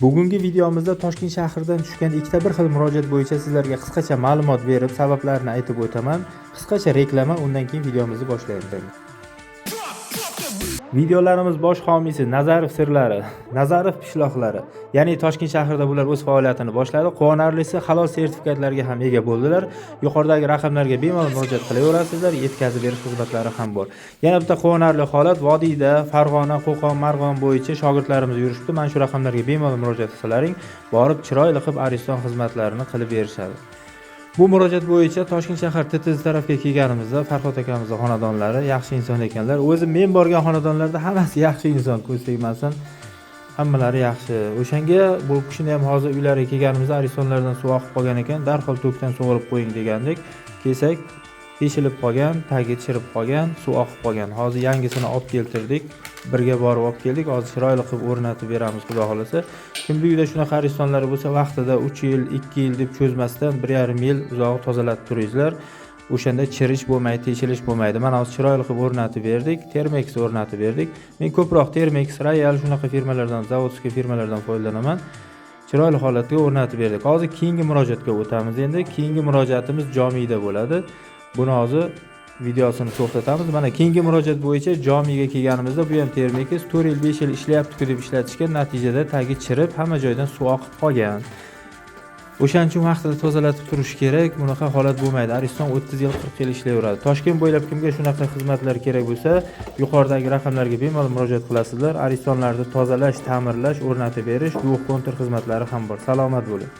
Bugungi videomizda Toshkent shahridan tushgan ikkita bir xil murojaat bo'yicha sizlarga qisqacha ma'lumot berib, sabablarini aytib o'taman. Qisqacha reklama, undan keyin videomizni boshlaymiz. Videolarimiz bosh homiysi Nazarov sirlari, Nazarov pishloqlari. Ya'ni Toshkent shahrida bular o'z faoliyatini boshladi. Quvonarlisi halol sertifikatlarga ham ega bo'ldilar. Yuqoridagi raqamlarga bemalol murojaat qilaverasizlar, yetkazib berish xizmatlari ham bor. Yana bitta quvonarli holat Vodiyda, Farg'ona, Qo'qon, Marg'ilon bo'yicha shogirdlarimiz yurishibdi. Mana shu raqamlarga bemalol murojaat qilsalaring, borib chiroyli qilib ariston xizmatlarini qilib berishadi. Bu murojaat bo'yicha Toshkent shahar TTZ tarafga kelganimizda Farhod akamizning xonadonlari yaxshi inson ekanlar. O'zim men borgan xonadonlarda hammasi yaxshi inson, ko'z tegmasin. Hammalari yaxshi. O'shanga bu kishini ham hozir uylariga kelganimizda aristonlardan suv oqib qolgan ekan, darhol tokdan sug'urib qo'ying degandik. Kelsak, teshilib qolgan, tagi chirib qolgan, suv oqib qolgan. Hozir yangisini olib keltirdik. Birga borib olib keldik. Hozir chiroyli qilib o'rnatib beramiz, xudo xolasa. Kimning uyida shunaqa aristonlari bo'lsa, vaqtida 3 yil, 2 yil deb cho'zmasdan 1,5 yil uzoq tozalatib turingizlar. O'shanda chirish bo'lmaydi, teshilish bo'lmaydi. Mana hozir chiroyli qilib o'rnatib berdik, Termex o'rnatib berdik. Men ko'proq Termex, Royal shunaqa firmalardan, zavodskiy firmalardan foydalanaman. Chiroyli holatga o'rnatib berdik. Hozir keyingi murojaatga o'tamiz. Endi keyingi murojaatimiz Jomiyda bo'ladi. Buni hozir videosini to'xtatamiz. Mana keyingi murojaat bo'yicha Jomiyga kelganimizda bu ham Termex 4 yil, 5 yil ishlayapti-ku deb ishlatishgan, natijada tagi chirib, hamma joydan suv oqib qolgan. O'shaning uchun vaqtida tozalatib turish kerak. Bunaqa holat bo'lmaydi. Ariston 30 yil, 40 yil ishlayveradi. Toshkent bo'ylab kimga shunaqa xizmatlar kerak bo'lsa, yuqoridagi raqamlarga bemalol murojaat qilasizlar. Aristonlarni tozalash, ta'mirlash, o'rnatib berish, guvoh kontur xizmatlari ham bor. Salomat bo'ling.